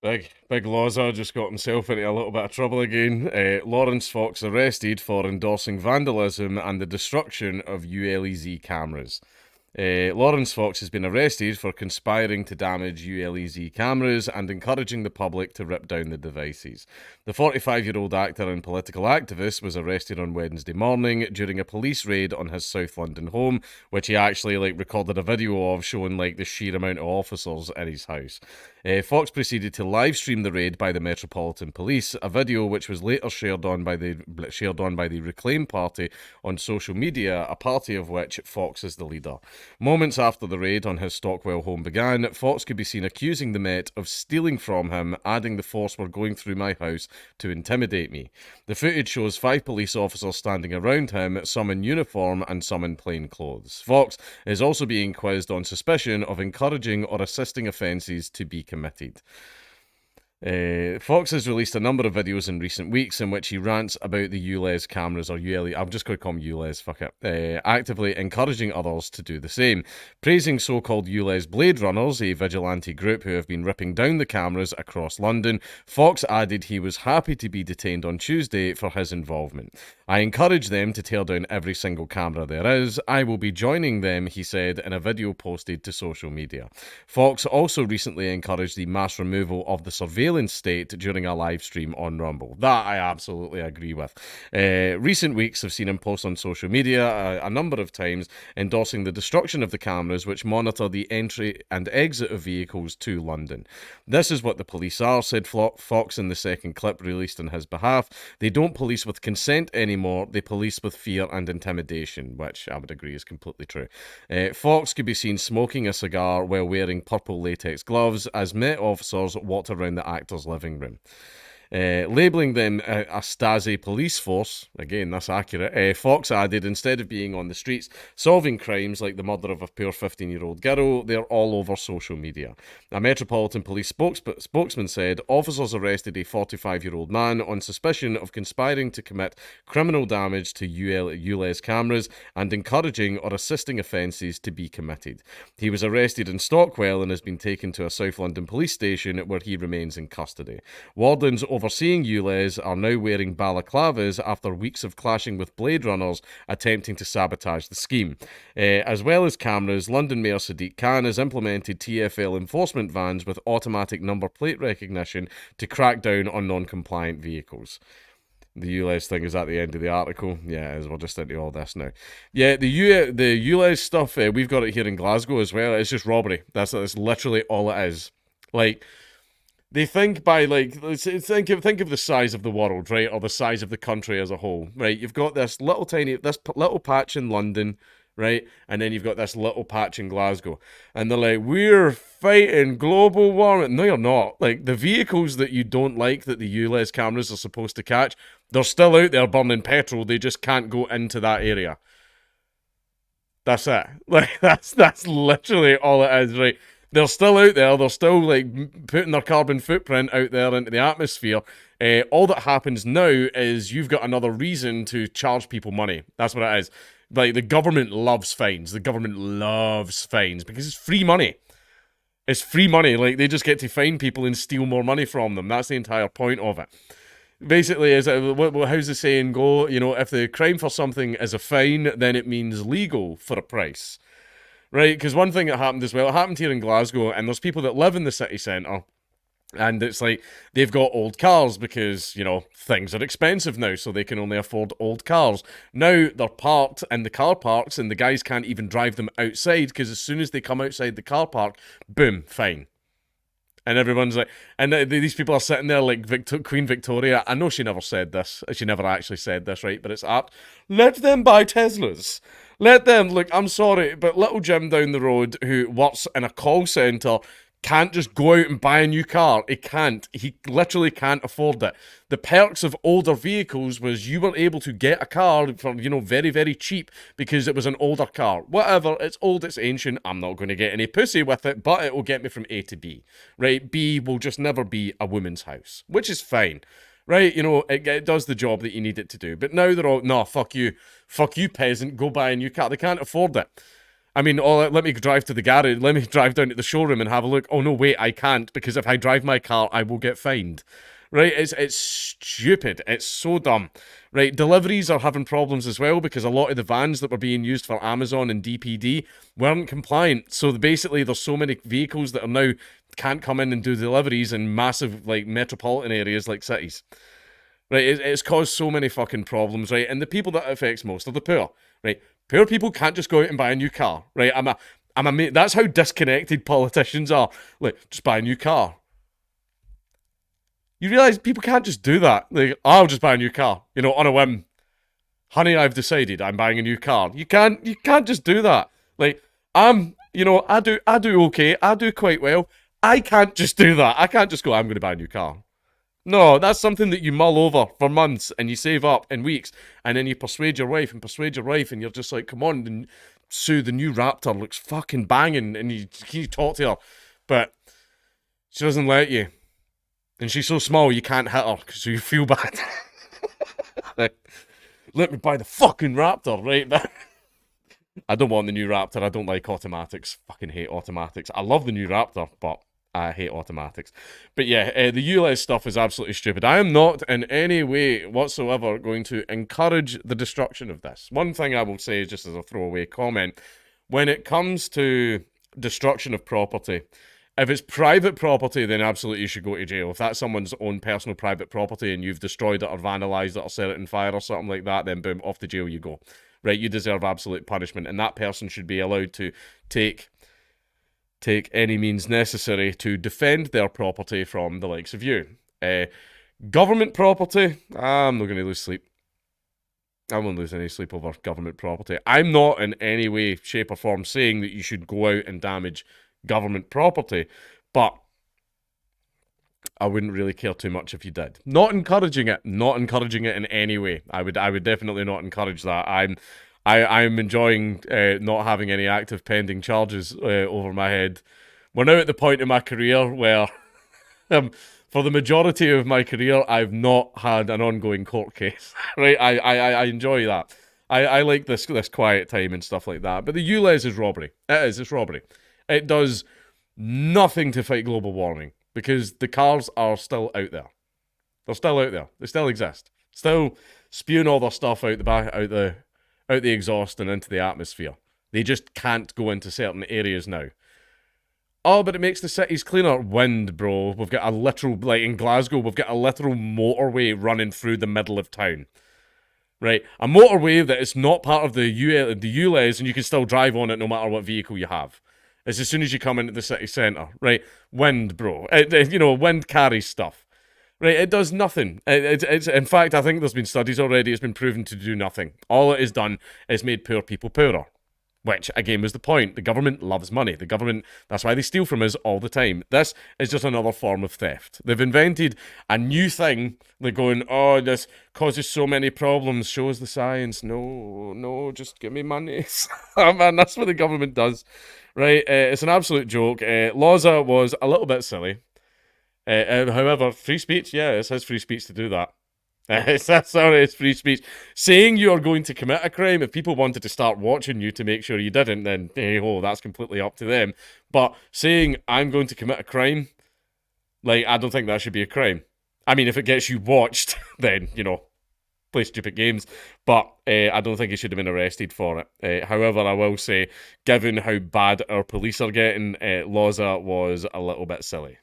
Big Loza just got himself into a little bit of trouble again. Laurence Fox arrested for endorsing vandalism and the destruction of ULEZ cameras. Laurence Fox has been arrested for conspiring to damage ULEZ cameras and encouraging the public to rip down the devices. The 45-year-old actor and political activist was arrested on Wednesday morning during a police raid on his South London home, which he actually recorded a video of showing the sheer amount of officers in his house. Fox proceeded to live stream the raid by the Metropolitan Police, a video which was later shared on by the Reclaim Party on social media, a party of which Fox is the leader. Moments after the raid on his Stockwell home began, Fox could be seen accusing the Met of stealing from him, adding the force were going through my house to intimidate me. The footage shows 5 police officers standing around him, some in uniform and some in plain clothes. Fox is also being quizzed on suspicion of encouraging or assisting offences to be committed. Fox has released a number of videos in recent weeks in which he rants about the Ulez cameras, or ULE, I'm just going to call them Ulez, fuck it, actively encouraging others to do the same. Praising so-called Ulez Blade Runners, a vigilante group who have been ripping down the cameras across London, Fox added he was happy to be detained on Tuesday for his involvement. I encourage them to tear down every single camera there is. I will be joining them, he said in a video posted to social media. Fox also recently encouraged the mass removal of the surveillance state during a live stream on Rumble. That I absolutely agree with. Recent weeks have seen him post on social media a number of times endorsing the destruction of the cameras which monitor the entry and exit of vehicles to London. This is what the police are, said Fox in the second clip released on his behalf. They don't police with consent anymore, they police with fear and intimidation, which I would agree is completely true. Fox could be seen smoking a cigar while wearing purple latex gloves as Met officers walked around the actor's living room. Labelling them a Stasi police force, again, that's accurate, Fox added, instead of being on the streets solving crimes like the murder of a poor 15-year-old girl, they're all over social media. A Metropolitan Police spokesman said, officers arrested a 45-year-old man on suspicion of conspiring to commit criminal damage to ULEZ cameras and encouraging or assisting offences to be committed. He was arrested in Stockwell and has been taken to a South London police station where he remains in custody. Wardens overseeing Ulez are now wearing balaclavas after weeks of clashing with Blade Runners attempting to sabotage the scheme. As well as cameras, London Mayor Sadiq Khan has implemented TfL enforcement vans with automatic number plate recognition to crack down on non-compliant vehicles. The Ulez thing is at the end of the article. Yeah, as we're just into all this now. Yeah, the Ulez stuff, we've got it here in Glasgow as well. It's just robbery. That's literally all it is. They think by think of the size of the world, right, or the size of the country as a whole, right? You've got this little patch in London, right, and then you've got this little patch in Glasgow, and they're like, we're fighting global warming. No, you're not. Like the vehicles that you don't like that the ULEZ cameras are supposed to catch, they're still out there burning petrol. They just can't go into that area. That's it. That's literally all it is, right? They're still out there. They're still putting their carbon footprint out there into the atmosphere. All that happens now is you've got another reason to charge people money. That's what it is. The government loves fines. The government loves fines because it's free money. It's free money. They just get to fine people and steal more money from them. That's the entire point of it. Basically, how's the saying go? You know, if the crime for something is a fine, then it means legal for a price. Right, because one thing that happened as well, it happened here in Glasgow, and there's people that live in the city centre, and it's like they've got old cars because, you know, things are expensive now, so they can only afford old cars. Now they're parked in the car parks, and the guys can't even drive them outside because as soon as they come outside the car park, boom, fine. And everyone's like, and these people are sitting there like Queen Victoria. I know she never said this. She never actually said this, right? But it's apt. Let them buy Teslas. Let them, look, I'm sorry, but little Jim down the road who works in a call centre can't just go out and buy a new car. He can't. He literally can't afford it. The perks of older vehicles was you were able to get a car for, you know, very, very cheap because it was an older car. Whatever, it's old, it's ancient. I'm not going to get any pussy with it, but it will get me from A to B. Right? B will just never be a woman's house, which is fine. Right, you know, it does the job that you need it to do. But now they're all, no, fuck you, peasant, go buy a new car. They can't afford it. I mean, oh, let me drive to the garage, let me drive down to the showroom and have a look. Oh no, wait, I can't, because if I drive my car, I will get fined. Right? It's stupid. It's so dumb. Right? Deliveries are having problems as well because a lot of the vans that were being used for Amazon and DPD weren't compliant. So basically, there's so many vehicles that are now can't come in and do deliveries in massive like metropolitan areas like cities. Right? It's caused so many fucking problems. Right? And the people that it affects most are the poor. Right? Poor people can't just go out and buy a new car. Right? That's how disconnected politicians are. Like, just buy a new car. You realise people can't just do that. Like, I'll just buy a new car, on a whim. Honey, I've decided I'm buying a new car. You can't just do that. Like, I do okay. I do quite well. I can't just do that. I can't just go, I'm going to buy a new car. No, that's something that you mull over for months and you save up in weeks, and then you persuade your wife, and you're just like, come on, Sue, the new Raptor looks fucking banging, and you talk to her, but she doesn't let you. And she's so small you can't hit her, so you feel bad. Let me buy the fucking Raptor, right? I don't want the new Raptor. I don't like automatics. Fucking hate automatics. I love the new Raptor, but I hate automatics. But yeah, the Ulez stuff is absolutely stupid. I am not in any way whatsoever going to encourage the destruction of this. One thing I will say, just as a throwaway comment, when it comes to destruction of property, if it's private property, then absolutely you should go to jail. If that's someone's own personal private property and you've destroyed it or vandalised it or set it on fire or something like that, then boom, off to jail you go. Right, you deserve absolute punishment, and that person should be allowed to take any means necessary to defend their property from the likes of you. Government property, I'm not going to lose sleep. I won't lose any sleep over government property. I'm not in any way, shape or form saying that you should go out and damage government property, but I wouldn't really care too much if you did. Not encouraging it in any way. I would definitely not encourage that. I'm enjoying not having any active pending charges over my head. We're now at the point in my career where, for the majority of my career, I've not had an ongoing court case. Right? I enjoy that. I like this quiet time and stuff like that. But the Ulez is robbery. It's robbery. It does nothing to fight global warming because the cars are still out there. They're still out there. They still exist. Still spewing all their stuff out the exhaust and into the atmosphere. They just can't go into certain areas now. Oh, but it makes the cities cleaner. Wind, bro. We've got a literal, like in Glasgow, we've got a literal motorway running through the middle of town. Right? A motorway that is not part of the Ulez, and you can still drive on it no matter what vehicle you have. It's as soon as you come into the city centre, right? Wind, bro. Wind carries stuff, right? It does nothing. It's in fact, I think there's been studies already. It's been proven to do nothing. All it has done is made poor people poorer, which again was the point. The government loves money. The government, that's why they steal from us all the time. This is just another form of theft. They've invented a new thing. They're going, oh, this causes so many problems. Show us the science. No, just give me money. Oh, man, that's what the government does. Right, it's an absolute joke. Loza was a little bit silly. However, free speech, yeah, it's his free speech to do that. It's free speech. Saying you are going to commit a crime, if people wanted to start watching you to make sure you didn't, then hey-ho, that's completely up to them. But saying, I'm going to commit a crime, I don't think that should be a crime. I mean, if it gets you watched, then, play stupid games, but I don't think he should have been arrested for it. However, I will say, given how bad our police are getting, Loza was a little bit silly.